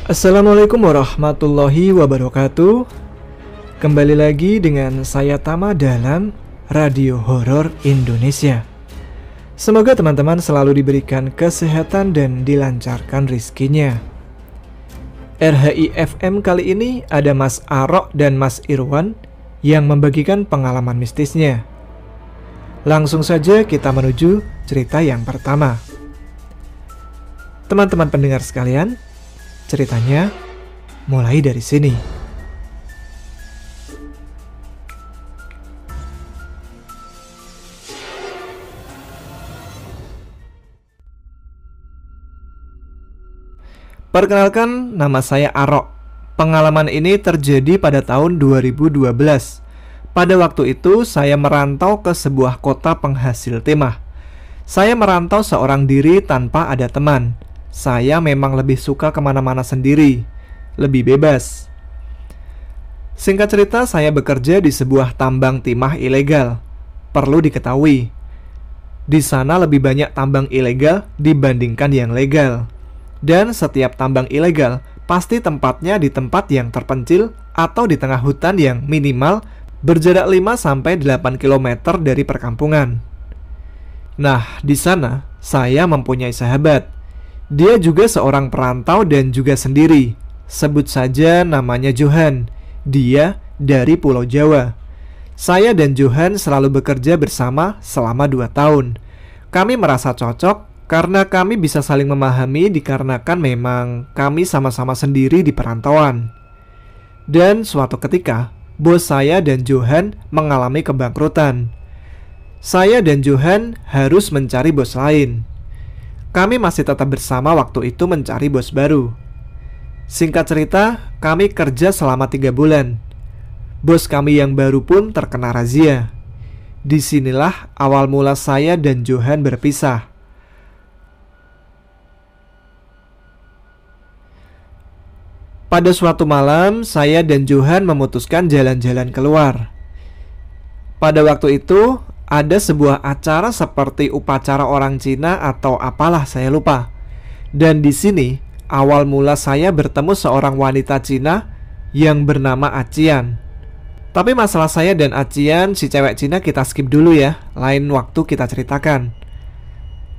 Assalamualaikum warahmatullahi wabarakatuh. Kembali lagi dengan saya Tama dalam Radio Horor Indonesia. Semoga teman-teman selalu diberikan kesehatan dan dilancarkan rizkinya. RHI FM kali ini ada Mas Arok dan Mas Irwan yang membagikan pengalaman mistisnya. Langsung saja kita menuju cerita yang pertama. Teman-teman pendengar sekalian, ceritanya mulai dari sini. Perkenalkan, nama saya Arok. Pengalaman ini terjadi pada tahun 2012. Pada waktu itu saya merantau ke sebuah kota penghasil timah. Saya merantau seorang diri tanpa ada teman. Saya memang lebih suka kemana-mana sendiri, lebih bebas. Singkat cerita, saya bekerja di sebuah tambang timah ilegal. Perlu diketahui, di sana lebih banyak tambang ilegal dibandingkan yang legal. Dan setiap tambang ilegal pasti tempatnya di tempat yang terpencil atau di tengah hutan yang minimal berjarak 5-8 km dari perkampungan. Nah, di sana saya mempunyai sahabat. Dia juga seorang perantau dan juga sendiri. Sebut saja namanya Johan. Dia dari Pulau Jawa. Saya dan Johan selalu bekerja bersama selama 2 tahun. Kami merasa cocok karena kami bisa saling memahami dikarenakan memang kami sama-sama sendiri di perantauan. Dan suatu ketika, bos saya dan Johan mengalami kebangkrutan. Saya dan Johan harus mencari bos lain. Kami masih tetap bersama waktu itu mencari bos baru. Singkat cerita, kami kerja selama 3 bulan. Bos kami yang baru pun terkena razia. Disinilah awal mula saya dan Johan berpisah. Pada suatu malam, saya dan Johan memutuskan jalan-jalan keluar. Pada waktu itu, ada sebuah acara seperti upacara orang Cina atau apalah saya lupa. Dan di sini awal mula saya bertemu seorang wanita Cina yang bernama Acian. Tapi masalah saya dan Acian, si cewek Cina, kita skip dulu ya. Lain waktu kita ceritakan.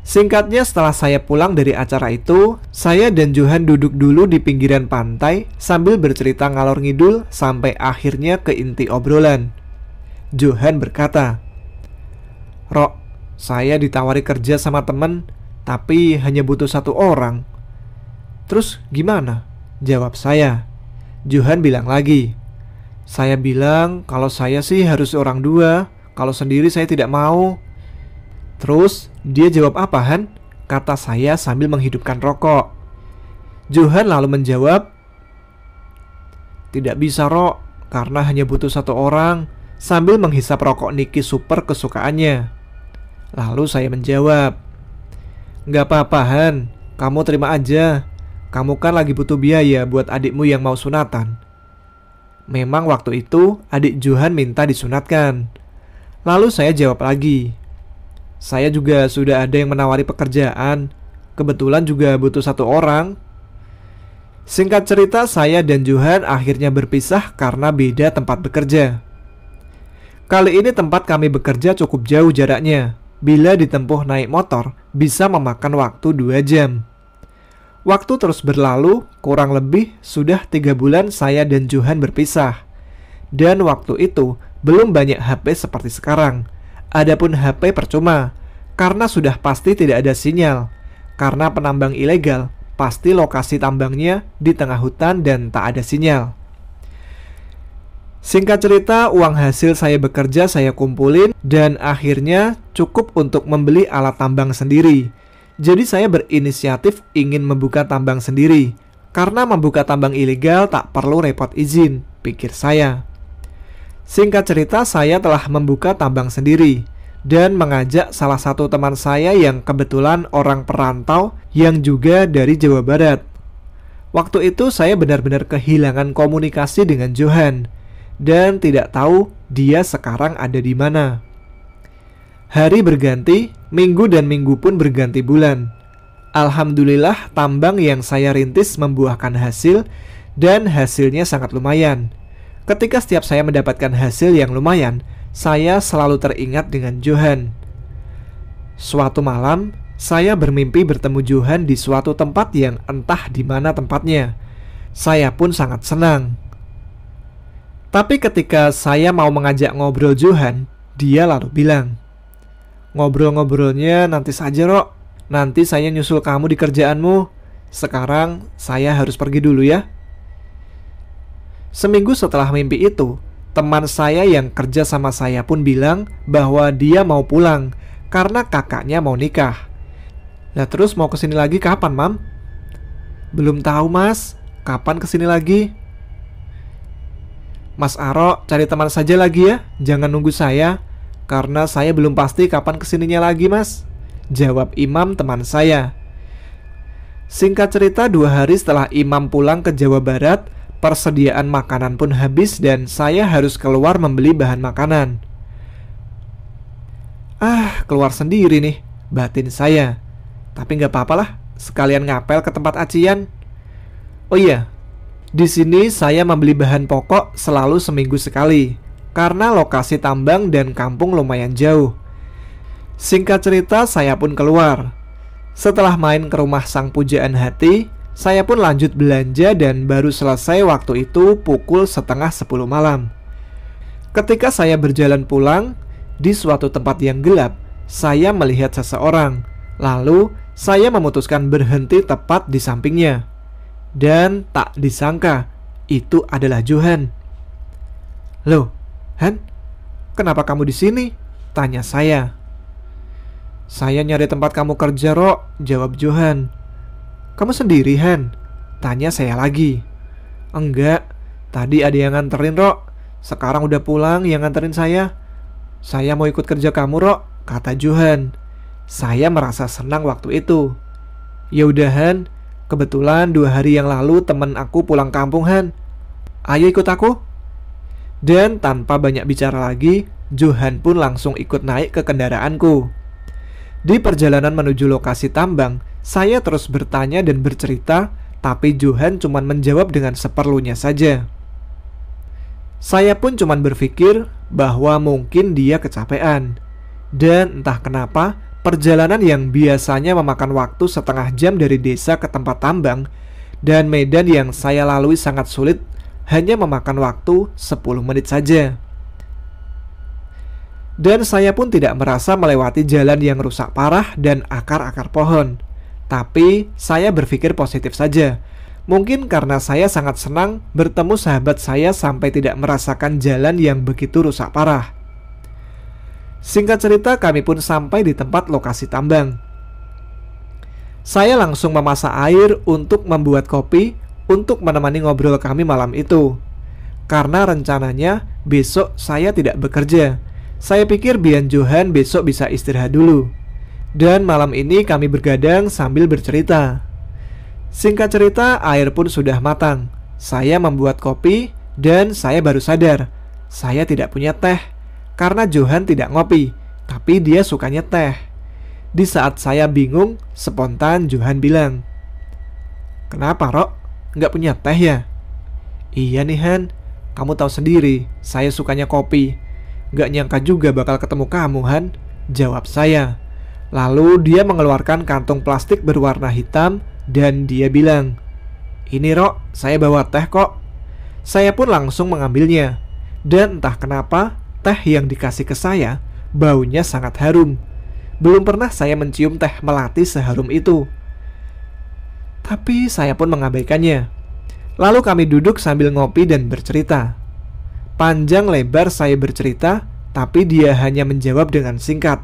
Singkatnya, setelah saya pulang dari acara itu, saya dan Johan duduk dulu di pinggiran pantai sambil bercerita ngalor ngidul sampai akhirnya ke inti obrolan. Johan berkata, "Rok, saya ditawari kerja sama temen, tapi hanya butuh 1 orang." "Terus gimana?" jawab saya. Johan bilang lagi, "Saya bilang kalau saya sih harus orang 2, kalau sendiri saya tidak mau." "Terus dia jawab apa, Han?" kata saya sambil menghidupkan rokok. Johan lalu menjawab, "Tidak bisa, Rok, karena hanya butuh 1 orang," sambil menghisap rokok Niki Super kesukaannya. Lalu saya menjawab, "Gak apa-apa, Han, kamu terima aja. Kamu kan lagi butuh biaya buat adikmu yang mau sunatan." Memang waktu itu adik Johan minta disunatkan. Lalu saya jawab lagi, "Saya juga sudah ada yang menawari pekerjaan. Kebetulan juga butuh 1 orang." Singkat cerita, saya dan Johan akhirnya berpisah karena beda tempat bekerja. Kali ini tempat kami bekerja cukup jauh jaraknya. Bila ditempuh naik motor, bisa memakan waktu 2 jam. Waktu terus berlalu, kurang lebih sudah 3 bulan saya dan Johan berpisah. Dan waktu itu, belum banyak HP seperti sekarang. Adapun HP percuma, karena sudah pasti tidak ada sinyal. Karena penambang ilegal, pasti lokasi tambangnya di tengah hutan dan tak ada sinyal. Singkat cerita, uang hasil saya bekerja saya kumpulin dan akhirnya cukup untuk membeli alat tambang sendiri. Jadi saya berinisiatif ingin membuka tambang sendiri. Karena membuka tambang ilegal tak perlu repot izin, pikir saya. Singkat cerita, saya telah membuka tambang sendiri dan mengajak salah satu teman saya yang kebetulan orang perantau yang juga dari Jawa Barat. Waktu itu saya benar-benar kehilangan komunikasi dengan Johan dan tidak tahu dia sekarang ada di mana. Hari berganti, minggu dan minggu pun berganti bulan. Alhamdulillah tambang yang saya rintis membuahkan hasil dan hasilnya sangat lumayan. Ketika setiap saya mendapatkan hasil yang lumayan, saya selalu teringat dengan Johan. Suatu malam, saya bermimpi bertemu Johan di suatu tempat yang entah di mana tempatnya. Saya pun sangat senang. Tapi ketika saya mau mengajak ngobrol Johan, dia lalu bilang, "Ngobrol-ngobrolnya nanti saja, Rok. Nanti saya nyusul kamu di kerjaanmu. Sekarang saya harus pergi dulu ya." Seminggu setelah mimpi itu, teman saya yang kerja sama saya pun bilang bahwa dia mau pulang karena kakaknya mau nikah. Nah terus mau kesini lagi kapan, Mam? Belum tahu, Mas. Kapan kesini lagi? Mas Aro, cari teman saja lagi ya. Jangan nunggu saya, karena saya belum pasti kapan kesininya lagi, Mas. Jawab Imam teman saya. Singkat cerita, 2 hari setelah Imam pulang ke Jawa Barat, persediaan makanan pun habis dan saya harus keluar membeli bahan makanan. Keluar sendiri nih, batin saya. Tapi gak apa-apalah, sekalian ngapel ke tempat acian. Oh iya, di sini saya membeli bahan pokok selalu seminggu sekali, karena lokasi tambang dan kampung lumayan jauh. Singkat cerita, saya pun keluar. Setelah main ke rumah sang pujaan hati, saya pun lanjut belanja dan baru selesai waktu itu pukul 9:30 malam. Ketika saya berjalan pulang, di suatu tempat yang gelap, saya melihat seseorang. Lalu, saya memutuskan berhenti tepat di sampingnya. Dan tak disangka, itu adalah Johan. "Loh, Han, kenapa kamu di sini?" tanya saya. "Saya nyari tempat kamu kerja, Rok," jawab Johan. "Kamu sendiri, Han?" tanya saya lagi. "Enggak, tadi ada yang nganterin, Rok. Sekarang udah pulang yang nganterin saya. Saya mau ikut kerja kamu, Rok," kata Johan. Saya merasa senang waktu itu. "Ya udah, Han, kebetulan 2 hari yang lalu temen aku pulang kampung, Han. Ayo ikut aku." Dan tanpa banyak bicara lagi, Johan pun langsung ikut naik ke kendaraanku. Di perjalanan menuju lokasi tambang, saya terus bertanya dan bercerita, tapi Johan cuma menjawab dengan seperlunya saja. Saya pun cuma berpikir bahwa mungkin dia kecapean. Dan entah kenapa, perjalanan yang biasanya memakan waktu setengah jam dari desa ke tempat tambang dan medan yang saya lalui sangat sulit, hanya memakan waktu 10 menit saja. Dan saya pun tidak merasa melewati jalan yang rusak parah dan akar-akar pohon. Tapi saya berpikir positif saja. Mungkin karena saya sangat senang bertemu sahabat saya sampai tidak merasakan jalan yang begitu rusak parah. Singkat cerita, kami pun sampai di tempat lokasi tambang. Saya langsung memasak air untuk membuat kopi untuk menemani ngobrol kami malam itu. Karena rencananya besok saya tidak bekerja. Saya pikir biar Johan besok bisa istirahat dulu. Dan malam ini kami bergadang sambil bercerita. Singkat cerita, air pun sudah matang. Saya membuat kopi dan saya baru sadar saya tidak punya teh. Karena Johan tidak ngopi, tapi dia sukanya teh. Di saat saya bingung, spontan Johan bilang, "Kenapa, Rok? Nggak punya teh ya?" "Iya nih, Han. Kamu tahu sendiri, saya sukanya kopi. Nggak nyangka juga bakal ketemu kamu, Han," jawab saya. Lalu dia mengeluarkan kantung plastik berwarna hitam dan dia bilang, "Ini, Rok, saya bawa teh kok." Saya pun langsung mengambilnya. Dan entah kenapa, teh yang dikasih ke saya baunya sangat harum. Belum pernah saya mencium teh melati seharum itu. Tapi saya pun mengabaikannya. Lalu kami duduk sambil ngopi dan bercerita. Panjang lebar saya bercerita, tapi dia hanya menjawab dengan singkat.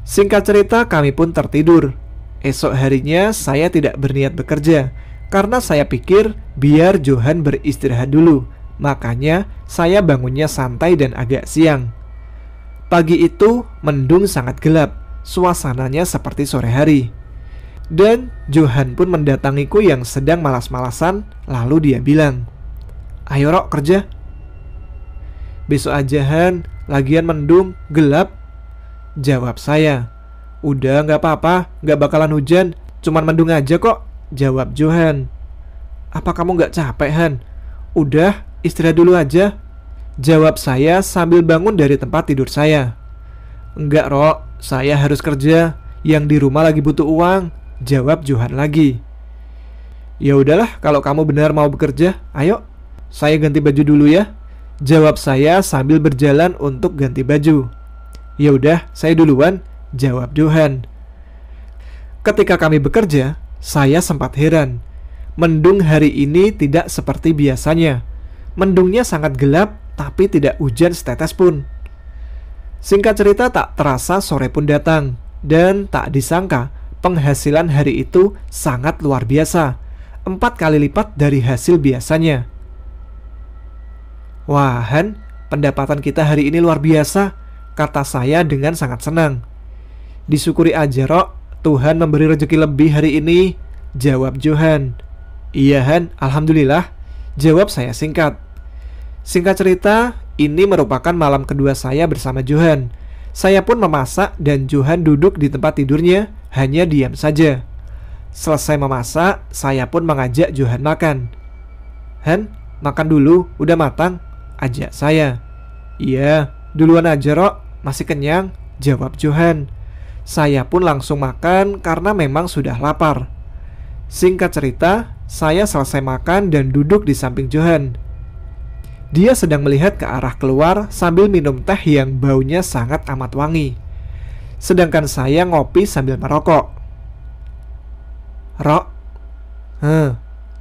Singkat cerita, kami pun tertidur. Esok harinya saya tidak berniat bekerja karena saya pikir biar Johan beristirahat dulu. Makanya saya bangunnya santai dan agak siang. Pagi itu mendung sangat gelap, suasananya seperti sore hari. Dan Johan pun mendatangiku yang sedang malas-malasan. Lalu dia bilang, "Ayo, Rok, kerja." "Besok aja, Han, lagian mendung, gelap," jawab saya. Udah nggak apa-apa, nggak bakalan hujan, cuman mendung aja kok, jawab Johan. Apa kamu nggak capek, Han? Udah, istirahat dulu aja, jawab saya sambil bangun dari tempat tidur saya. Enggak, Rok, saya harus kerja. Yang di rumah lagi butuh uang, jawab Johan lagi. Ya udahlah, kalau kamu benar mau bekerja, ayo, saya ganti baju dulu ya, jawab saya sambil berjalan untuk ganti baju. Ya udah, saya duluan, jawab Johan. Ketika kami bekerja, saya sempat heran. Mendung hari ini tidak seperti biasanya. Mendungnya sangat gelap, tapi tidak hujan setetes pun. Singkat cerita, tak terasa sore pun datang. Dan tak disangka, penghasilan hari itu sangat luar biasa, 4 kali lipat dari hasil biasanya. Wah, Han, pendapatan kita hari ini luar biasa, kata saya dengan sangat senang. Disyukuri aja, Rok, Tuhan memberi rezeki lebih hari ini, jawab Johan. Iya, Han, alhamdulillah, jawab saya singkat. Singkat cerita, ini merupakan malam kedua saya bersama Johan. Saya pun memasak dan Johan duduk di tempat tidurnya, hanya diam saja. Selesai memasak, saya pun mengajak Johan makan. Han, makan dulu, udah matang, ajak saya. Iya, duluan aja, Rok, masih kenyang, jawab Johan. Saya pun langsung makan karena memang sudah lapar. Singkat cerita, saya selesai makan dan duduk di samping Johan. Dia sedang melihat ke arah keluar sambil minum teh yang baunya sangat amat wangi. Sedangkan saya ngopi sambil merokok. Rok?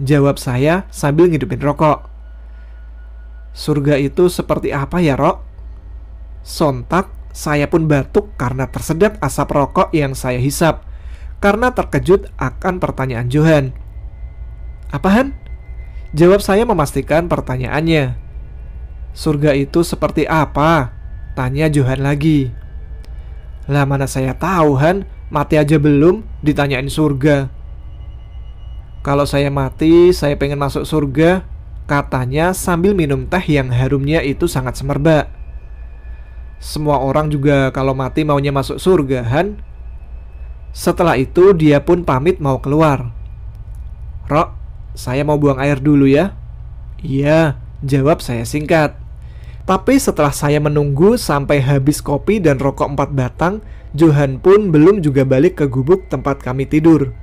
Jawab saya sambil ngidupin rokok. Surga itu seperti apa ya, Rok? Sontak saya pun batuk karena tersedot asap rokok yang saya hisap, karena terkejut akan pertanyaan Johan. Apaan? Jawab saya memastikan pertanyaannya. Surga itu seperti apa? Tanya Johan lagi. Lah mana saya tahu, Han, mati aja belum ditanyain surga. Kalau saya mati, saya pengen masuk surga, katanya sambil minum teh yang harumnya itu sangat semerbak. Semua orang juga kalau mati maunya masuk surga, Han. Setelah itu dia pun pamit mau keluar. Rok, saya mau buang air dulu ya. Iya, jawab saya singkat. Tapi setelah saya menunggu sampai habis kopi dan rokok 4 batang, Johan pun belum juga balik ke gubuk tempat kami tidur.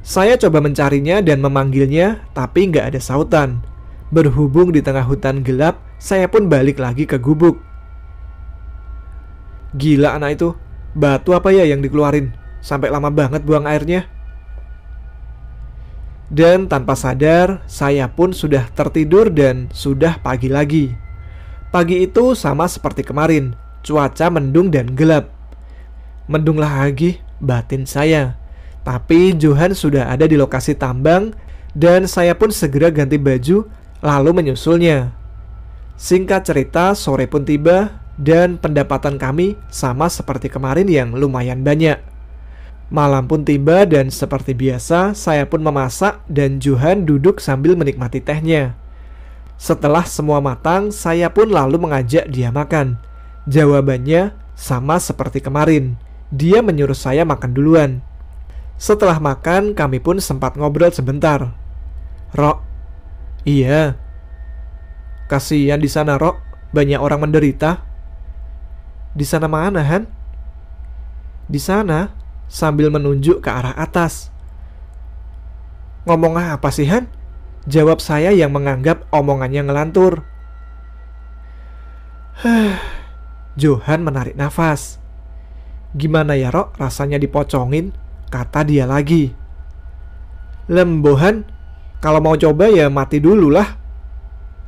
Saya coba mencarinya dan memanggilnya, tapi nggak ada sautan. Berhubung di tengah hutan gelap, saya pun balik lagi ke gubuk. Gila anak itu, batu apa ya yang dikeluarin? Sampai lama banget buang airnya. Dan tanpa sadar, saya pun sudah tertidur dan sudah pagi lagi. Pagi itu sama seperti kemarin, cuaca mendung dan gelap. Mendung lagi, batin saya. Tapi Johan sudah ada di lokasi tambang dan saya pun segera ganti baju lalu menyusulnya. Singkat cerita, sore pun tiba dan pendapatan kami sama seperti kemarin yang lumayan banyak. Malam pun tiba dan seperti biasa saya pun memasak dan Johan duduk sambil menikmati tehnya. Setelah semua matang, saya pun lalu mengajak dia makan. Jawabannya sama seperti kemarin. Dia menyuruh saya makan duluan. Setelah makan, kami pun sempat ngobrol sebentar. Rok, iya. Kasihan di sana, Rok. Banyak orang menderita. Di sana mana, Han? Di sana, sambil menunjuk ke arah atas. Ngomong apa sih, Han? Jawab saya yang menganggap omongannya ngelantur. Johan menarik nafas. Gimana ya, Rok, rasanya dipocongin? Kata dia lagi. Lembohan, kalau mau coba ya mati dulu lah,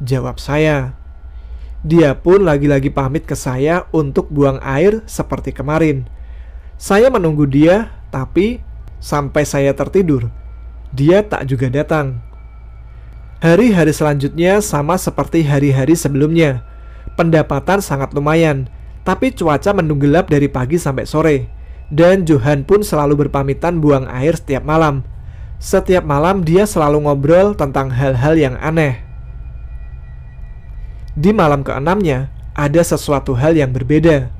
jawab saya. Dia pun lagi-lagi pamit ke saya untuk buang air seperti kemarin. Saya menunggu dia, tapi sampai saya tertidur, dia tak juga datang. Hari-hari selanjutnya sama seperti hari-hari sebelumnya. Pendapatan sangat lumayan, tapi cuaca mendung gelap dari pagi sampai sore. Dan Johan pun selalu berpamitan buang air setiap malam. Setiap malam dia selalu ngobrol tentang hal-hal yang aneh. Di malam ke-6-nya, ada sesuatu hal yang berbeda.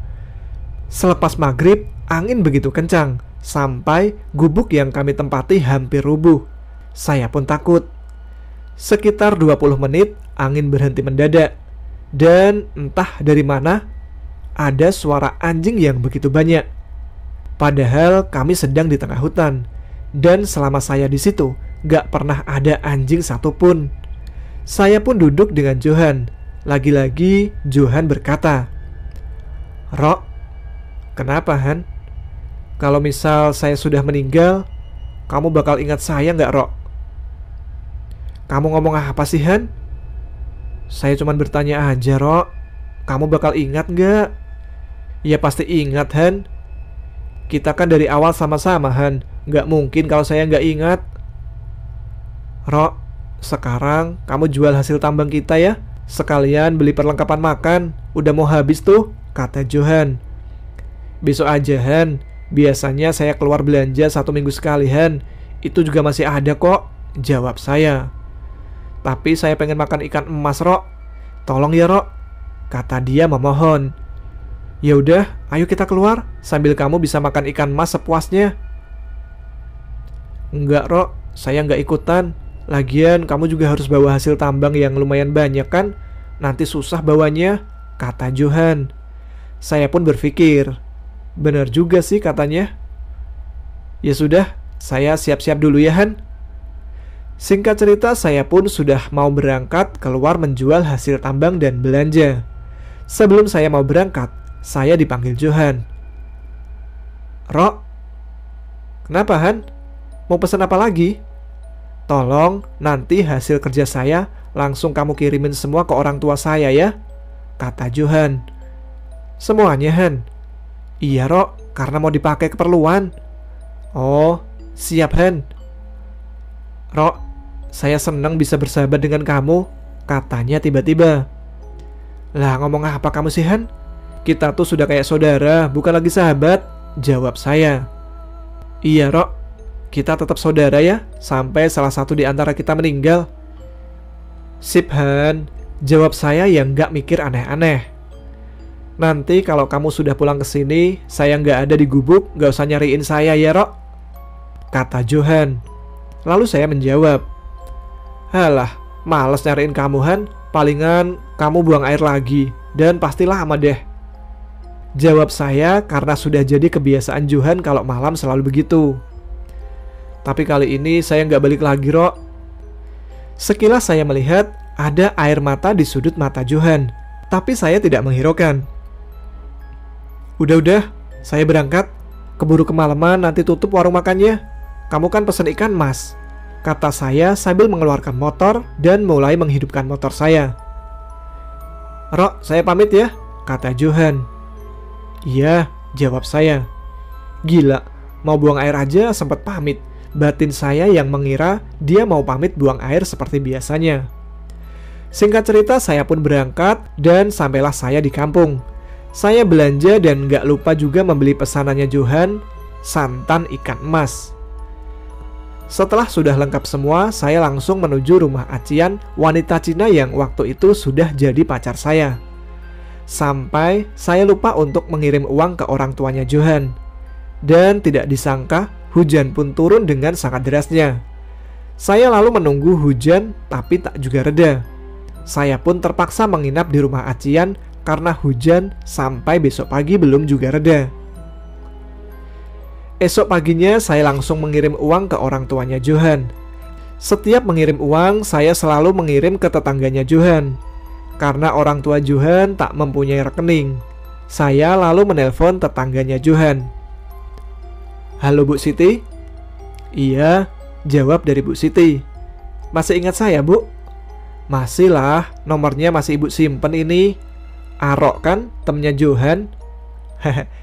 Selepas maghrib, Angin begitu kencang, sampai gubuk yang kami tempati hampir rubuh. Saya pun takut. Sekitar 20 menit, angin berhenti mendadak. Dan entah dari mana, ada suara anjing yang begitu banyak. Padahal kami sedang di tengah hutan. Dan selama saya di situ, gak pernah ada anjing satupun. Saya pun duduk dengan Johan. Lagi-lagi Johan berkata, "Rok, kenapa Han? Kalau misal saya sudah meninggal, kamu bakal ingat saya gak, Rok?" "Kamu ngomong apa sih, Han?" "Saya cuma bertanya aja, Rok. Kamu bakal ingat gak?" "Ya pasti ingat, Han. Kita kan dari awal sama-sama, Han. Gak mungkin kalau saya gak ingat." "Rok, sekarang kamu jual hasil tambang kita ya. Sekalian beli perlengkapan makan. Udah mau habis tuh," kata Johan. "Besok aja, Han. Biasanya saya keluar belanja 1 minggu sekali, Han. Itu juga masih ada kok," jawab saya. "Tapi saya pengen makan ikan emas, Rok. Tolong ya, Rok," kata dia memohon. "Ya udah, ayo kita keluar sambil kamu bisa makan ikan emas sepuasnya." "Enggak, Rok, saya enggak ikutan. Lagian kamu juga harus bawa hasil tambang yang lumayan banyak kan? Nanti susah bawanya," kata Johan. Saya pun berpikir, benar juga sih katanya. Ya sudah, saya siap-siap dulu ya, Han. Singkat cerita, saya pun sudah mau berangkat keluar menjual hasil tambang dan belanja. Sebelum saya mau berangkat, saya dipanggil Johan. "Rok, kenapa, Han? Mau pesan apa lagi? Tolong nanti hasil kerja saya langsung kamu kirimin semua ke orang tua saya ya," kata Johan. "Semuanya, Han?" "Iya, Rok, karena mau dipakai keperluan." "Oh, siap, Han." "Rok, saya senang bisa bersahabat dengan kamu," katanya tiba-tiba. "Lah, ngomong apa kamu sih, Han? Kita tuh sudah kayak saudara, bukan lagi sahabat," jawab saya. "Iya, Rok, kita tetap saudara ya, sampai salah satu di antara kita meninggal." "Sip, Han," jawab saya yang gak mikir aneh-aneh. "Nanti kalau kamu sudah pulang ke sini, saya gak ada di gubuk, gak usah nyariin saya ya, Rok," kata Johan. Lalu saya menjawab, "Halah, males nyariin kamu, Han. Palingan kamu buang air lagi, dan pasti lama deh," jawab saya karena sudah jadi kebiasaan Johan kalau malam selalu begitu. "Tapi kali ini saya nggak balik lagi, Rok." Sekilas saya melihat ada air mata di sudut mata Johan, tapi saya tidak menghiraukan. Udah, saya berangkat. Keburu kemalaman nanti tutup warung makannya. Kamu kan pesen ikan mas," kata saya sambil mengeluarkan motor dan mulai menghidupkan motor saya. "Rok, saya pamit ya," kata Johan. "Iya," jawab saya. Gila, mau buang air aja sempat pamit. Batin saya yang mengira dia mau pamit buang air seperti biasanya. Singkat cerita, saya pun berangkat dan sampailah saya di kampung. Saya belanja dan gak lupa juga membeli pesanannya Johan, santan ikan emas. Setelah sudah lengkap semua, saya langsung menuju rumah Acian, wanita Cina yang waktu itu sudah jadi pacar saya. Sampai saya lupa untuk mengirim uang ke orang tuanya Johan. Dan tidak disangka, hujan pun turun dengan sangat derasnya. Saya lalu menunggu hujan, tapi tak juga reda. Saya pun terpaksa menginap di rumah Acian karena hujan sampai besok pagi belum juga reda. Esok paginya saya langsung mengirim uang ke orang tuanya Johan. Setiap mengirim uang, saya selalu mengirim ke tetangganya Johan. Karena orang tua Johan tak mempunyai rekening, saya lalu menelpon tetangganya Johan. "Halo Bu Siti?" "Iya," jawab dari Bu Siti. "Masih ingat saya, Bu?" "Masih lah, nomornya masih Ibu simpen ini. Arok kan, temennya Johan?"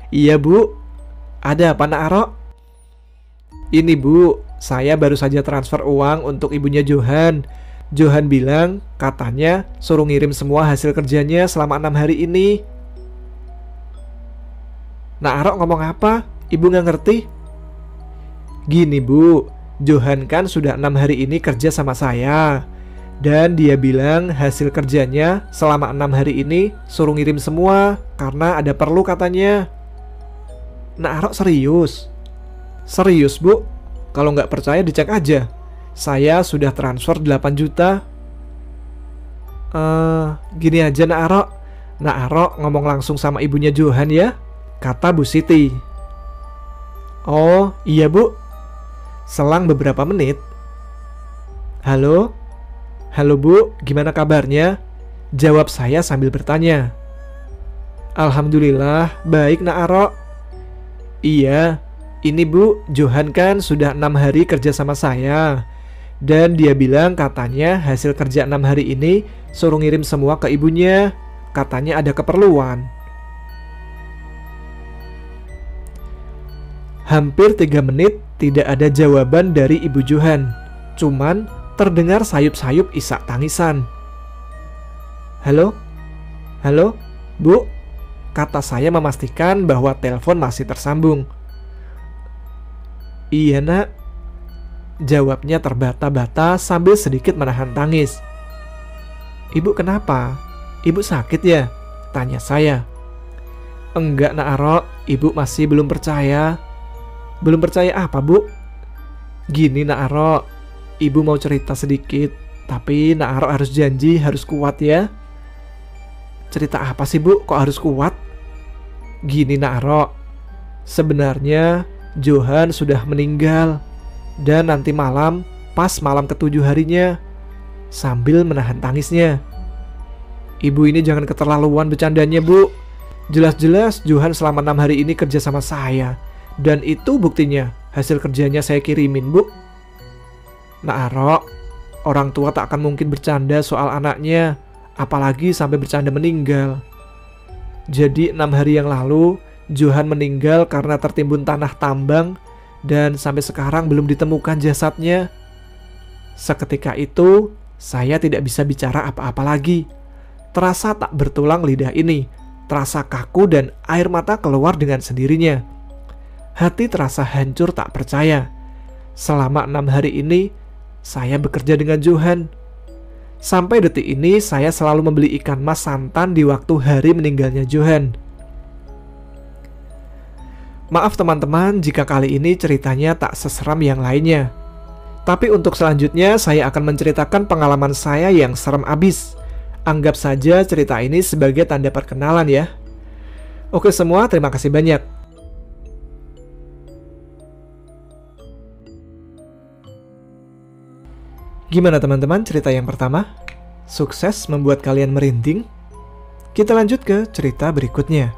"Iya Bu. Ada apa nak, Arok?" "Ini Bu, saya baru saja transfer uang untuk ibunya Johan. Johan bilang katanya suruh ngirim semua hasil kerjanya selama 6 hari ini." "Nak Arok ngomong apa? Ibu gak ngerti." "Gini Bu, Johan kan sudah 6 hari ini kerja sama saya. Dan dia bilang hasil kerjanya selama 6 hari ini suruh ngirim semua karena ada perlu katanya." Nak Arok serius? Serius bu, kalau nggak percaya dicek aja. Saya sudah transfer 8 juta. Gini aja Nak Arok. Nak Arok ngomong langsung sama ibunya Johan ya, kata Bu Siti. Oh iya bu. Selang beberapa menit. Halo? Halo bu, gimana kabarnya? Jawab saya sambil bertanya. Alhamdulillah, baik Nak Arok. Iya, ini bu, Johan kan sudah 6 hari kerja sama saya. Dan dia bilang katanya hasil kerja 6 hari ini suruh ngirim semua ke ibunya. Katanya ada keperluan. Hampir 3 menit tidak ada jawaban dari ibu Johan. Cuman terdengar sayup-sayup isak tangisan. Halo? Halo? Bu? Kata saya memastikan bahwa telepon masih tersambung. Iya nak. Jawabnya terbata-bata sambil sedikit menahan tangis. Ibu kenapa? Ibu sakit ya? Tanya saya. Enggak Nak Arok, ibu masih belum percaya. Belum percaya apa bu? Gini Nak Arok, ibu mau cerita sedikit, tapi Nak Arok harus janji harus kuat ya. Cerita apa sih bu, kok harus kuat? Gini Nak Arok, sebenarnya Johan sudah meninggal. Dan nanti malam, pas malam ke-7 harinya. Sambil menahan tangisnya. Ibu ini jangan keterlaluan bercandanya bu. Jelas-jelas Johan selama 6 hari ini kerja sama saya. Dan itu buktinya, hasil kerjanya saya kirimin bu. Nak Arok, orang tua tak akan mungkin bercanda soal anaknya, apalagi sampai bercanda meninggal. Jadi 6 hari yang lalu Johan meninggal karena tertimbun tanah tambang. Dan sampai sekarang belum ditemukan jasadnya. Seketika itu saya tidak bisa bicara apa-apa lagi. Terasa tak bertulang lidah ini. Terasa kaku dan air mata keluar dengan sendirinya. Hati terasa hancur tak percaya. Selama 6 hari ini saya bekerja dengan Johan. Sampai detik ini saya selalu membeli ikan mas santan di waktu hari meninggalnya Johan. Maaf teman-teman jika kali ini ceritanya tak seseram yang lainnya. Tapi untuk selanjutnya saya akan menceritakan pengalaman saya yang serem abis. Anggap saja cerita ini sebagai tanda perkenalan ya. Oke semua, terima kasih banyak. Gimana teman-teman cerita yang pertama? Sukses membuat kalian merinding? Kita lanjut ke cerita berikutnya.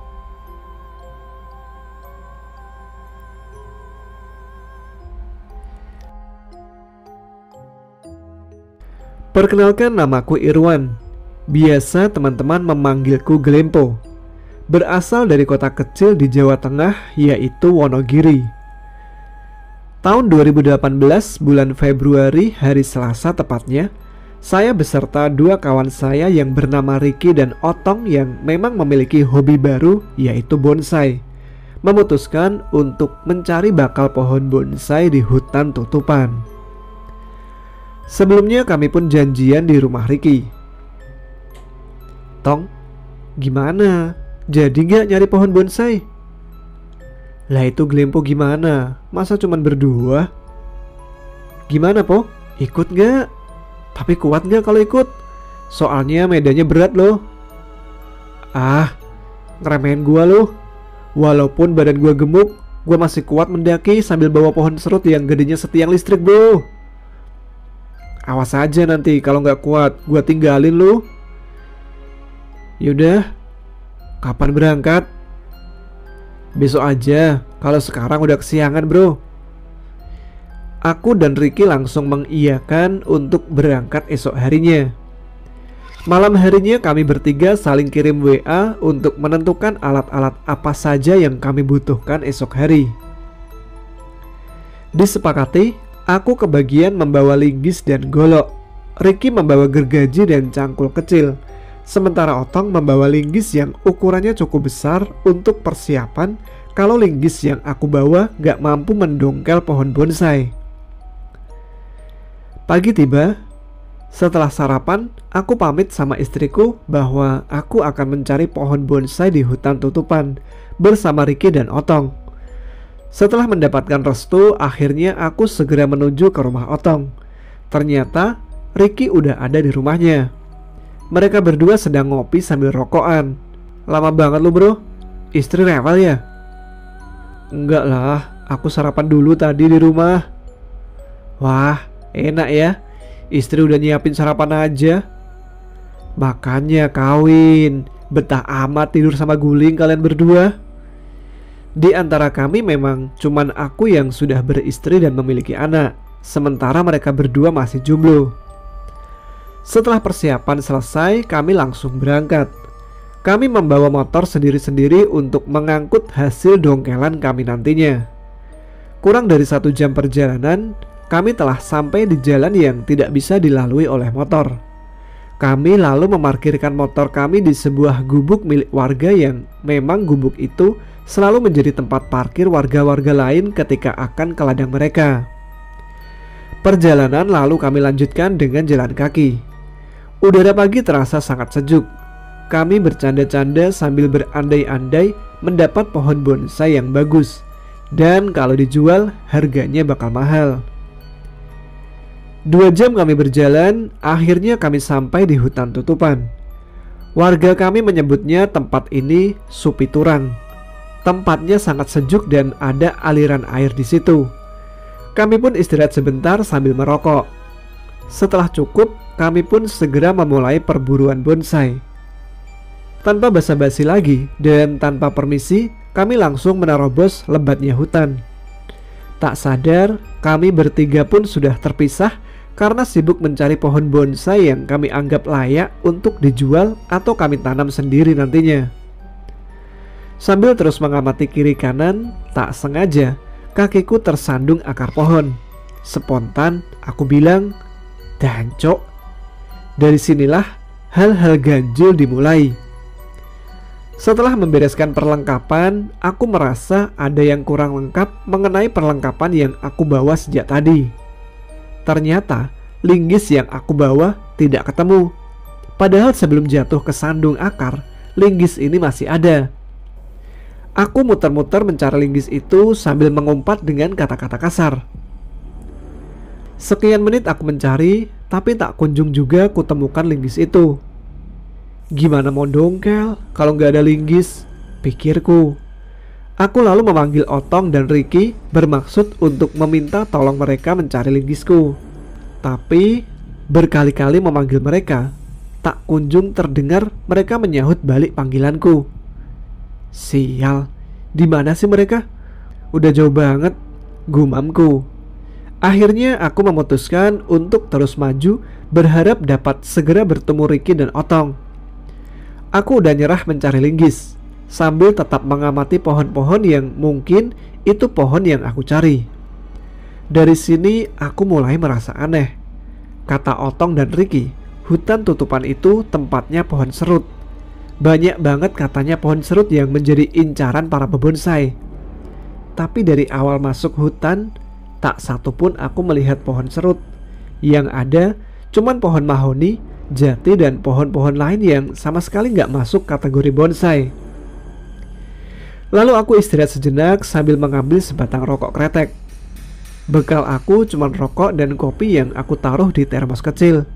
Perkenalkan, namaku Irwan. Biasa teman-teman memanggilku Glempo. Berasal dari kota kecil di Jawa Tengah, yaitu Wonogiri. Tahun 2018, bulan Februari, hari Selasa tepatnya, saya beserta 2 kawan saya yang bernama Ricky dan Otong yang memang memiliki hobi baru, yaitu bonsai, memutuskan untuk mencari bakal pohon bonsai di hutan tutupan. Sebelumnya kami pun janjian di rumah Ricky. Tong, gimana? Jadi gak nyari pohon bonsai? Lah itu Glempo gimana? Masa cuman berdua? Gimana po? Ikut gak? Tapi kuat gak kalau ikut? Soalnya medannya berat loh. Ah, ngeremehin gua loh. Walaupun badan gua gemuk, gua masih kuat mendaki sambil bawa pohon serut yang gedenya setiang listrik bro. Awas aja nanti kalau nggak kuat, gua tinggalin lu. Yaudah, kapan berangkat? Besok aja, kalau sekarang udah kesiangan bro. Aku dan Ricky langsung mengiyakan untuk berangkat esok harinya. Malam harinya kami bertiga saling kirim WA untuk menentukan alat-alat apa saja yang kami butuhkan esok hari. Disepakati, aku kebagian membawa linggis dan golok. Ricky membawa gergaji dan cangkul kecil. Sementara Otong membawa linggis yang ukurannya cukup besar untuk persiapan kalau linggis yang aku bawa gak mampu mendongkel pohon bonsai. Pagi tiba. Setelah sarapan, aku pamit sama istriku bahwa aku akan mencari pohon bonsai di hutan tutupan bersama Ricky dan Otong. Setelah mendapatkan restu, akhirnya aku segera menuju ke rumah Otong. Ternyata Ricky udah ada di rumahnya. Mereka berdua sedang ngopi sambil rokokan. Lama banget lu bro, istri rewel ya? Enggak lah, aku sarapan dulu tadi di rumah. Wah, enak ya, istri udah nyiapin sarapan aja. Makanya kawin, betah amat tidur sama guling kalian berdua. Di antara kami memang cuman aku yang sudah beristri dan memiliki anak, sementara mereka berdua masih jomblo. Setelah persiapan selesai, kami langsung berangkat. Kami membawa motor sendiri-sendiri untuk mengangkut hasil dongkelan kami nantinya. Kurang dari 1 jam perjalanan, kami telah sampai di jalan yang tidak bisa dilalui oleh motor. Kami lalu memarkirkan motor kami di sebuah gubuk milik warga yang memang gubuk itu selalu menjadi tempat parkir warga-warga lain ketika akan ke ladang mereka. Perjalanan lalu kami lanjutkan dengan jalan kaki. Udara pagi terasa sangat sejuk. Kami bercanda-canda sambil berandai-andai mendapat pohon bonsai yang bagus, dan kalau dijual harganya bakal mahal. 2 jam kami berjalan, akhirnya kami sampai di hutan tutupan. Warga kami menyebutnya tempat ini Supiturang. Tempatnya sangat sejuk dan ada aliran air di situ. Kami pun istirahat sebentar sambil merokok. Setelah cukup, kami pun segera memulai perburuan bonsai. Tanpa basa-basi lagi dan tanpa permisi, kami langsung menerobos lebatnya hutan. Tak sadar, kami bertiga pun sudah terpisah karena sibuk mencari pohon bonsai yang kami anggap layak untuk dijual atau kami tanam sendiri nantinya. Sambil terus mengamati kiri kanan, tak sengaja kakiku tersandung akar pohon. Spontan aku bilang, "Dancok." Dari sinilah hal-hal ganjil dimulai. Setelah membereskan perlengkapan, aku merasa ada yang kurang lengkap mengenai perlengkapan yang aku bawa sejak tadi. Ternyata linggis yang aku bawa tidak ketemu. Padahal sebelum jatuh ke sandung akar, linggis ini masih ada. Aku muter-muter mencari linggis itu sambil mengumpat dengan kata-kata kasar. Sekian menit aku mencari, tapi tak kunjung juga kutemukan linggis itu. Gimana mau dongkel kalau nggak ada linggis? Pikirku. Aku lalu memanggil Otong dan Ricky bermaksud untuk meminta tolong mereka mencari linggisku. Tapi berkali-kali memanggil mereka, tak kunjung terdengar mereka menyahut balik panggilanku. Sial, di mana sih mereka? Udah jauh banget, gumamku. Akhirnya aku memutuskan untuk terus maju, berharap dapat segera bertemu Ricky dan Otong. Aku udah nyerah mencari linggis, sambil tetap mengamati pohon-pohon yang mungkin itu pohon yang aku cari. Dari sini aku mulai merasa aneh. Kata Otong dan Ricky, hutan tutupan itu tempatnya pohon serut. Banyak banget katanya pohon serut yang menjadi incaran para pebonsai. Tapi dari awal masuk hutan, tak satu pun aku melihat pohon serut. Yang ada cuman pohon mahoni, jati, dan pohon-pohon lain yang sama sekali nggak masuk kategori bonsai. Lalu aku istirahat sejenak sambil mengambil sebatang rokok kretek. Bekal aku cuman rokok dan kopi yang aku taruh di termos kecil.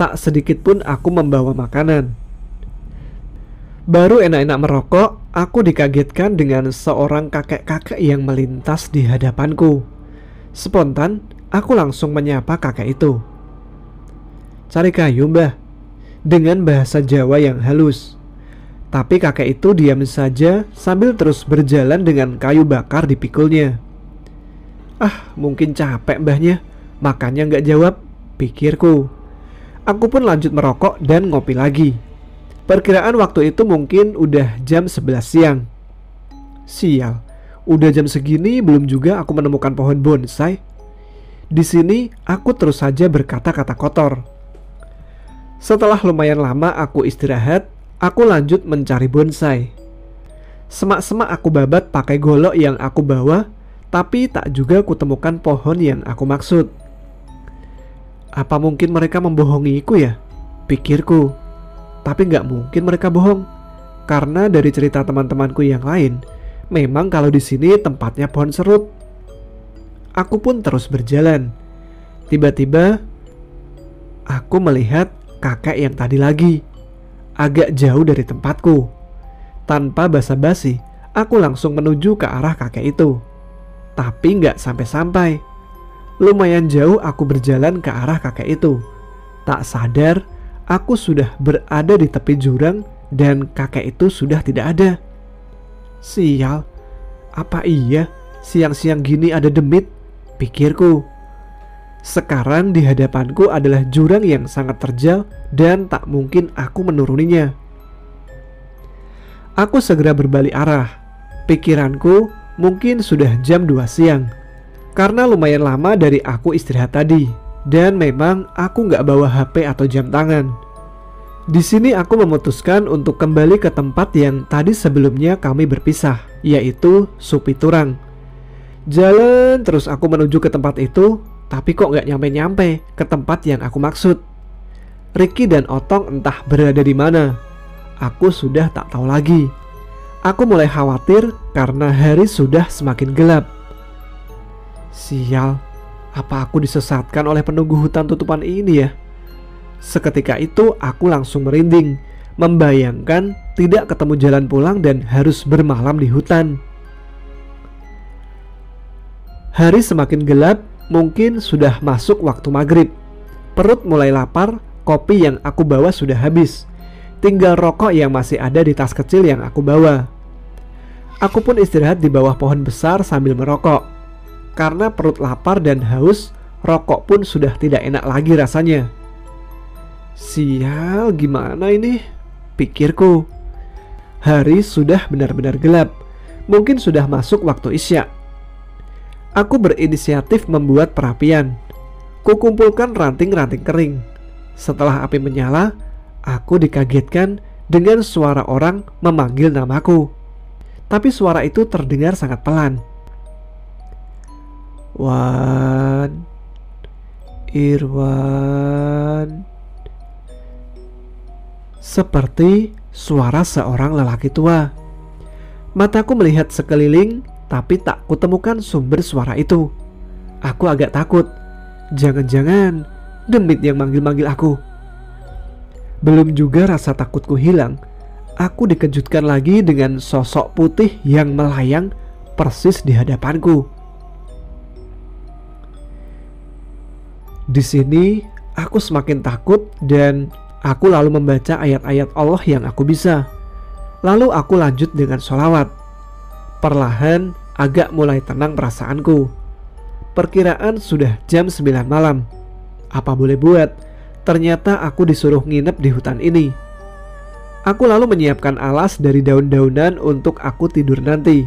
Tak sedikit pun aku membawa makanan. Baru enak-enak merokok, aku dikagetkan dengan seorang kakek-kakek yang melintas di hadapanku. Spontan, aku langsung menyapa kakek itu. "Cari kayu, Mbah," dengan bahasa Jawa yang halus. Tapi kakek itu diam saja sambil terus berjalan dengan kayu bakar dipikulnya. Ah, mungkin capek mbahnya, makanya nggak jawab, pikirku. Aku pun lanjut merokok dan ngopi lagi. Perkiraan waktu itu mungkin udah jam 11 siang. Sial, udah jam segini belum juga aku menemukan pohon bonsai. Di sini aku terus saja berkata-kata kotor. Setelah lumayan lama aku istirahat, aku lanjut mencari bonsai. Semak-semak aku babat pakai golok yang aku bawa, tapi tak juga kutemukan pohon yang aku maksud. Apa mungkin mereka membohongiku ya? Pikirku. Tapi gak mungkin mereka bohong, karena dari cerita teman-temanku yang lain, Memang kalau di sini tempatnya pohon serut. Aku pun terus berjalan. Tiba-tiba aku melihat kakek yang tadi lagi, agak jauh dari tempatku. Tanpa basa-basi, aku langsung menuju ke arah kakek itu. Tapi nggak sampai-sampai. Lumayan jauh aku berjalan ke arah kakek itu. Tak sadar, aku sudah berada di tepi jurang dan kakek itu sudah tidak ada. Sial, apa iya siang-siang gini ada demit? Pikirku. Sekarang di hadapanku adalah jurang yang sangat terjal dan tak mungkin aku menuruninya. Aku segera berbalik arah. Pikiranku mungkin sudah jam 2 siang. Karena lumayan lama dari aku istirahat tadi. Dan memang aku gak bawa HP atau jam tangan. Di sini aku memutuskan untuk kembali ke tempat yang tadi sebelumnya kami berpisah, yaitu Supiturang. Jalan terus aku menuju ke tempat itu, tapi kok gak nyampe-nyampe ke tempat yang aku maksud. Ricky dan Otong entah berada di mana. Aku sudah tak tahu lagi. Aku mulai khawatir karena hari sudah semakin gelap. Sial, apa aku disesatkan oleh penunggu hutan tutupan ini ya? Seketika itu aku langsung merinding, membayangkan tidak ketemu jalan pulang dan harus bermalam di hutan. Hari semakin gelap, mungkin sudah masuk waktu maghrib. Perut mulai lapar, kopi yang aku bawa sudah habis. Tinggal rokok yang masih ada di tas kecil yang aku bawa. Aku pun istirahat di bawah pohon besar sambil merokok. Karena perut lapar dan haus, rokok pun sudah tidak enak lagi rasanya. Sial, gimana ini? Pikirku. Hari sudah benar-benar gelap. Mungkin sudah masuk waktu isya. Aku berinisiatif membuat perapian. Kukumpulkan ranting-ranting kering. Setelah api menyala, aku dikagetkan dengan suara orang memanggil namaku. Tapi suara itu terdengar sangat pelan. Wan, Irwan. Seperti suara seorang lelaki tua. Mataku melihat sekeliling, tapi tak kutemukan sumber suara itu. Aku agak takut. Jangan-jangan demit yang manggil-manggil aku. Belum juga rasa takutku hilang, aku dikejutkan lagi dengan sosok putih yang melayang persis di hadapanku. Di sini aku semakin takut dan aku lalu membaca ayat-ayat Allah yang aku bisa. Lalu aku lanjut dengan sholawat. Perlahan agak mulai tenang perasaanku. Perkiraan sudah jam 9 malam. Apa boleh buat, ternyata aku disuruh nginep di hutan ini. Aku lalu menyiapkan alas dari daun-daunan untuk aku tidur nanti.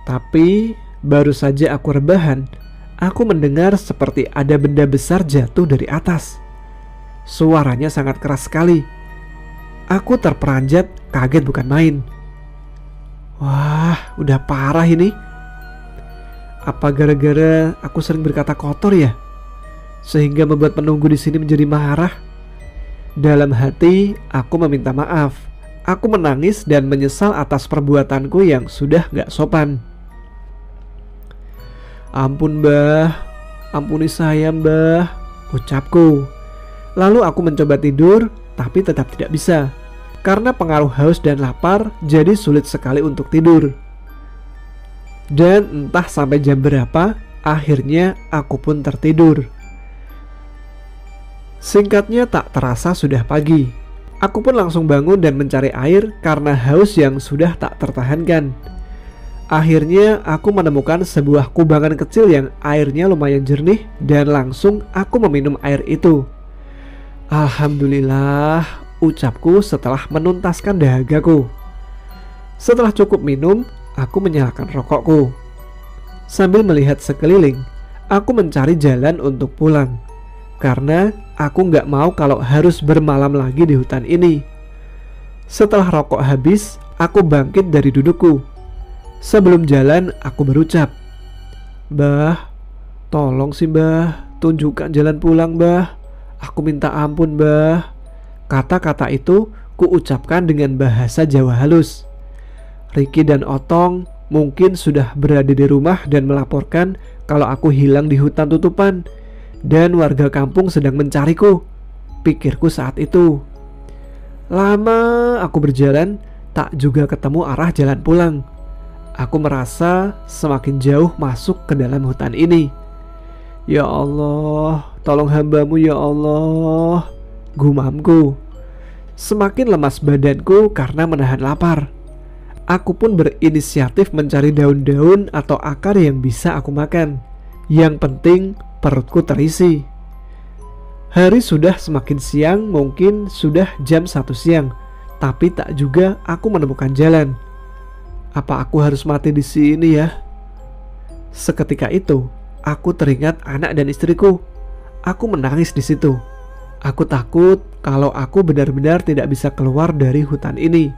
Tapi baru saja aku rebahan, aku mendengar seperti ada benda besar jatuh dari atas. Suaranya sangat keras sekali. Aku terperanjat, kaget bukan main. Wah, udah parah ini. Apa gara-gara aku sering berkata kotor ya? Sehingga membuat penunggu di sini menjadi marah. Dalam hati, aku meminta maaf. Aku menangis dan menyesal atas perbuatanku yang sudah gak sopan. Ampun mbah, ampuni saya mbah, ucapku. Lalu aku mencoba tidur, tapi tetap tidak bisa. Karena pengaruh haus dan lapar, jadi sulit sekali untuk tidur. Dan entah sampai jam berapa, akhirnya aku pun tertidur. Singkatnya tak terasa sudah pagi. Aku pun langsung bangun dan mencari air karena haus yang sudah tak tertahankan. Akhirnya aku menemukan sebuah kubangan kecil yang airnya lumayan jernih dan langsung aku meminum air itu. Alhamdulillah, ucapku setelah menuntaskan dahagaku. Setelah cukup minum, aku menyalakan rokokku. Sambil melihat sekeliling, aku mencari jalan untuk pulang. Karena aku gak mau kalau harus bermalam lagi di hutan ini. Setelah rokok habis, aku bangkit dari dudukku. Sebelum jalan, aku berucap, "Mbah, tolong sih mbah, tunjukkan jalan pulang mbah. Aku minta ampun mbah." Kata-kata itu kuucapkan dengan bahasa Jawa halus. Ricky dan Otong mungkin sudah berada di rumah dan melaporkan kalau aku hilang di hutan tutupan, dan warga kampung sedang mencariku, pikirku saat itu. Lama aku berjalan, tak juga ketemu arah jalan pulang. Aku merasa semakin jauh masuk ke dalam hutan ini. Ya Allah, tolong hamba-Mu ya Allah, gumamku. Semakin lemas badanku karena menahan lapar. Aku pun berinisiatif mencari daun-daun atau akar yang bisa aku makan. Yang penting perutku terisi. Hari sudah semakin siang, mungkin sudah jam 1 siang, tapi tak juga aku menemukan jalan. Apa aku harus mati di sini ya? Seketika itu, aku teringat anak dan istriku. Aku menangis di situ. Aku takut kalau aku benar-benar tidak bisa keluar dari hutan ini.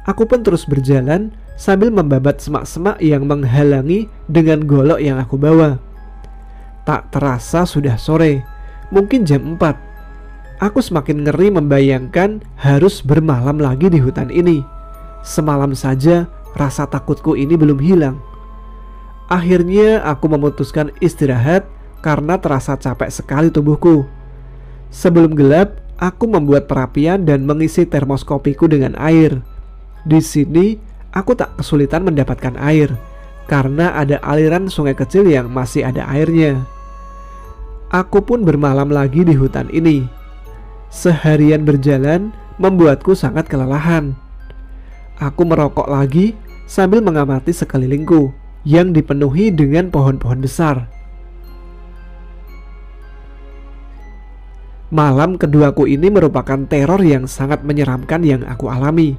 Aku pun terus berjalan sambil membabat semak-semak yang menghalangi dengan golok yang aku bawa. Tak terasa sudah sore, mungkin jam 4. Aku semakin ngeri membayangkan harus bermalam lagi di hutan ini. Semalam saja rasa takutku ini belum hilang. Akhirnya aku memutuskan istirahat karena terasa capek sekali tubuhku. Sebelum gelap, aku membuat perapian dan mengisi termos kopiku dengan air. Di sini, aku tak kesulitan mendapatkan air karena ada aliran sungai kecil yang masih ada airnya. Aku pun bermalam lagi di hutan ini. Seharian berjalan membuatku sangat kelelahan. Aku merokok lagi sambil mengamati sekelilingku yang dipenuhi dengan pohon-pohon besar. Malam keduaku ini merupakan teror yang sangat menyeramkan yang aku alami.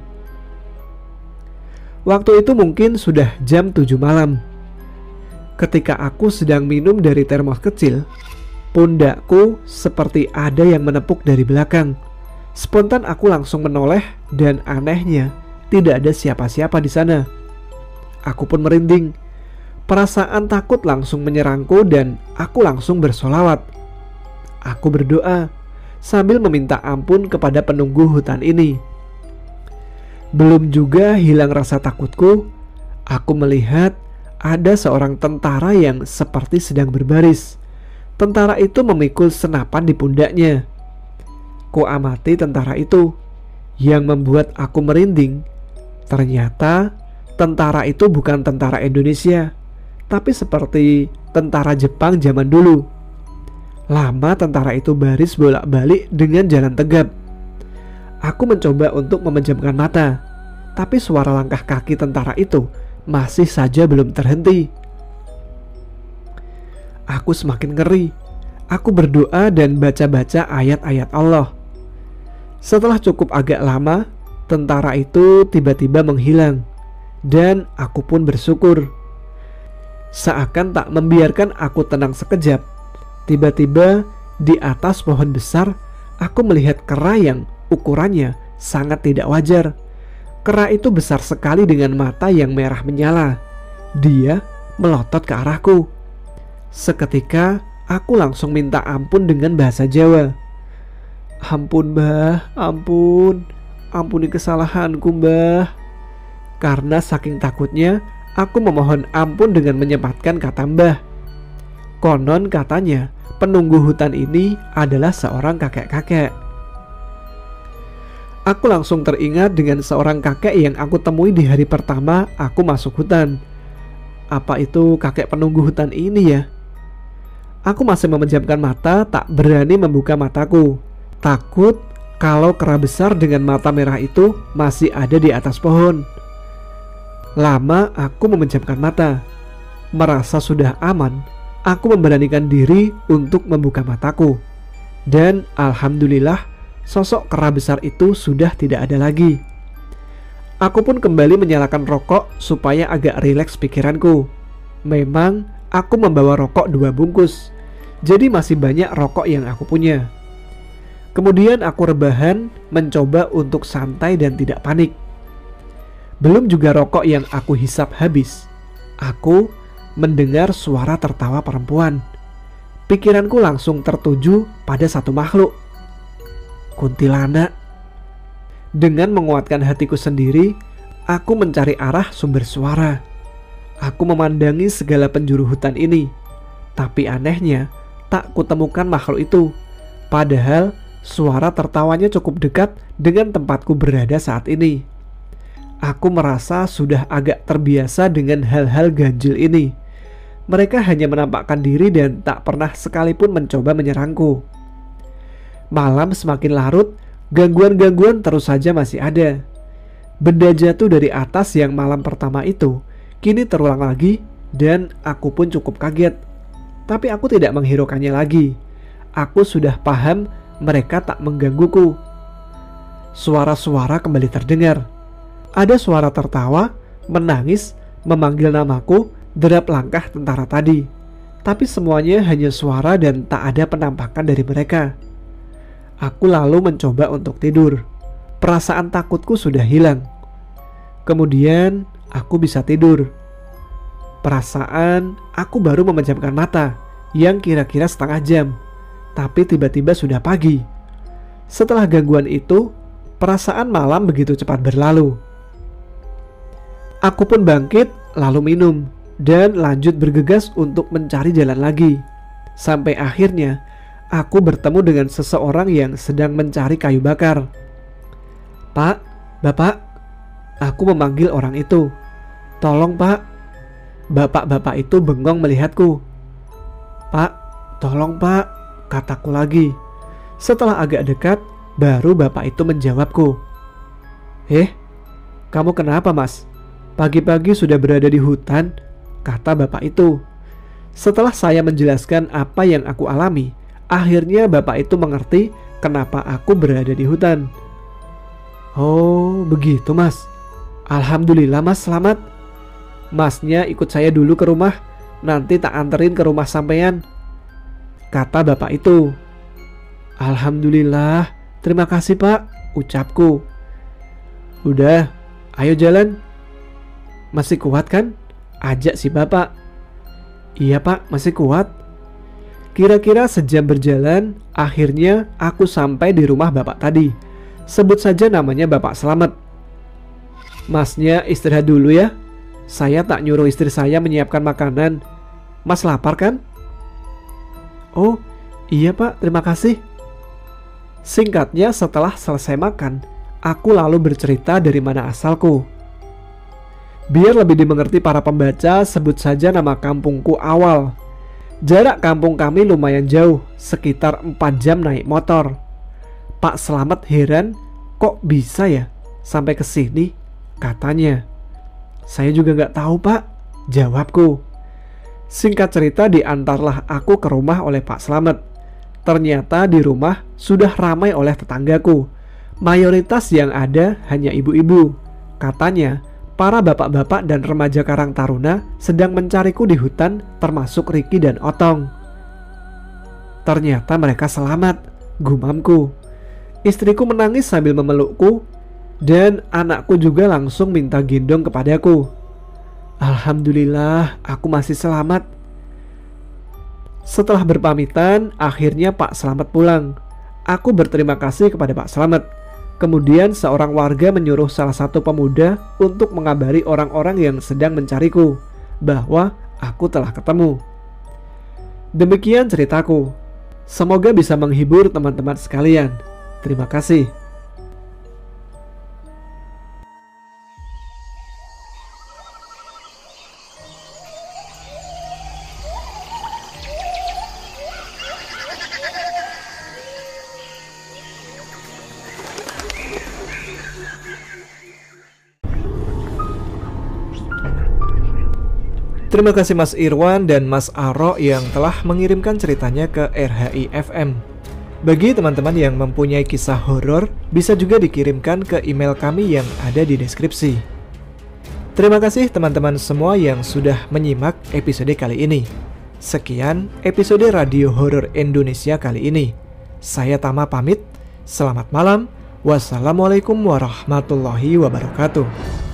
Waktu itu mungkin sudah jam 7 malam. Ketika aku sedang minum dari termos kecil, pundakku seperti ada yang menepuk dari belakang. Spontan aku langsung menoleh dan anehnya tidak ada siapa-siapa di sana. Aku pun merinding. Perasaan takut langsung menyerangku dan aku langsung bersolawat. Aku berdoa sambil meminta ampun kepada penunggu hutan ini. Belum juga hilang rasa takutku, aku melihat ada seorang tentara yang seperti sedang berbaris. Tentara itu memikul senapan di pundaknya. Ku amati tentara itu. Yang membuat aku merinding, ternyata tentara itu bukan tentara Indonesia, tapi seperti tentara Jepang zaman dulu. Lama tentara itu baris bolak-balik dengan jalan tegap. Aku mencoba untuk memejamkan mata, tapi suara langkah kaki tentara itu masih saja belum terhenti. Aku semakin ngeri. Aku berdoa dan baca-baca ayat-ayat Allah. Setelah cukup agak lama, tentara itu tiba-tiba menghilang, dan aku pun bersyukur. Seakan tak membiarkan aku tenang sekejap, tiba-tiba di atas pohon besar aku melihat kera yang ukurannya sangat tidak wajar. Kera itu besar sekali dengan mata yang merah menyala. Dia melotot ke arahku. Seketika aku langsung minta ampun dengan bahasa Jawa. Ampun mbah, ampun. Ampuni kesalahanku mbah. Karena saking takutnya, aku memohon ampun dengan menyempatkan kata mbah. Konon katanya penunggu hutan ini adalah seorang kakek-kakek. Aku langsung teringat dengan seorang kakek yang aku temui di hari pertama aku masuk hutan. Apa itu kakek penunggu hutan ini ya? Aku masih memejamkan mata, tak berani membuka mataku. Takut kalau kera besar dengan mata merah itu masih ada di atas pohon. Lama aku memejamkan mata. Merasa sudah aman, aku memberanikan diri untuk membuka mataku. Dan alhamdulillah, sosok kera besar itu sudah tidak ada lagi. Aku pun kembali menyalakan rokok supaya agak rileks pikiranku. Memang aku membawa rokok 2 bungkus, jadi masih banyak rokok yang aku punya. Kemudian aku rebahan mencoba untuk santai dan tidak panik. Belum juga rokok yang aku hisap habis, aku mendengar suara tertawa perempuan. Pikiranku langsung tertuju pada satu makhluk. Kuntilanak. Dengan menguatkan hatiku sendiri, Aku mencari arah sumber suara. Aku memandangi segala penjuru hutan ini. Tapi anehnya, tak kutemukan makhluk itu. Padahal suara tertawanya cukup dekat dengan tempatku berada saat ini. Aku merasa sudah agak terbiasa dengan hal-hal ganjil ini. Mereka hanya menampakkan diri dan tak pernah sekalipun mencoba menyerangku. Malam semakin larut, gangguan-gangguan terus saja masih ada. Benda jatuh dari atas yang malam pertama itu kini terulang lagi dan aku pun cukup kaget. Tapi aku tidak menghiraukannya lagi. Aku sudah paham mereka tak menggangguku. Suara-suara kembali terdengar. Ada suara tertawa, menangis, memanggil namaku, derap langkah tentara tadi. Tapi semuanya hanya suara dan tak ada penampakan dari mereka. Aku lalu mencoba untuk tidur. Perasaan takutku sudah hilang. Kemudian aku bisa tidur. Perasaan aku baru memejamkan mata yang kira-kira setengah jam. Tapi tiba-tiba sudah pagi. Setelah gangguan itu, perasaan malam begitu cepat berlalu. Aku pun bangkit lalu minum dan lanjut bergegas untuk mencari jalan lagi. Sampai akhirnya aku bertemu dengan seseorang yang sedang mencari kayu bakar. "Pak, Bapak," aku memanggil orang itu. "Tolong, Pak." Bapak-bapak itu bengong melihatku. "Pak, tolong, Pak," kataku lagi. Setelah agak dekat, baru bapak itu menjawabku. Kamu kenapa, Mas? Pagi-pagi sudah berada di hutan," kata bapak itu. Setelah saya menjelaskan apa yang aku alami, akhirnya bapak itu mengerti kenapa aku berada di hutan. "Oh, begitu, Mas. Alhamdulillah, Mas, selamat. Masnya ikut saya dulu ke rumah, nanti tak anterin ke rumah sampean," kata bapak itu. "Alhamdulillah, terima kasih, Pak," ucapku. "Udah, ayo jalan. Masih kuat kan?" ajak si bapak. "Iya, Pak, masih kuat." Kira-kira sejam berjalan, akhirnya aku sampai di rumah bapak tadi. Sebut saja namanya Bapak Slamet. "Masnya istirahat dulu ya. Saya tak nyuruh istri saya menyiapkan makanan. Mas lapar kan?" "Oh, iya, Pak, terima kasih." Singkatnya, setelah selesai makan, aku lalu bercerita dari mana asalku. Biar lebih dimengerti para pembaca, sebut saja nama kampungku awal. Jarak kampung kami lumayan jauh, sekitar 4 jam naik motor. Pak Slamet heran, "Kok bisa ya sampai ke sini?" katanya. "Saya juga gak tahu, Pak," jawabku. Singkat cerita, diantarlah aku ke rumah oleh Pak Slamet. Ternyata di rumah sudah ramai oleh tetanggaku. Mayoritas yang ada hanya ibu-ibu. Katanya para bapak-bapak dan remaja Karang Taruna sedang mencariku di hutan, termasuk Riki dan Otong. "Ternyata mereka selamat," gumamku. Istriku menangis sambil memelukku, dan anakku juga langsung minta gendong kepadaku. "Alhamdulillah, aku masih selamat." Setelah berpamitan, akhirnya Pak Slamet pulang. Aku berterima kasih kepada Pak Slamet. Kemudian seorang warga menyuruh salah satu pemuda untuk mengabari orang-orang yang sedang mencariku bahwa aku telah ketemu. Demikian ceritaku. Semoga bisa menghibur teman-teman sekalian. Terima kasih. Terima kasih Mas Irwan dan Mas Aro yang telah mengirimkan ceritanya ke RHI FM. Bagi teman-teman yang mempunyai kisah horor, bisa juga dikirimkan ke email kami yang ada di deskripsi. Terima kasih teman-teman semua yang sudah menyimak episode kali ini. Sekian episode Radio Horor Indonesia kali ini. Saya Tama pamit. Selamat malam. Wassalamualaikum warahmatullahi wabarakatuh.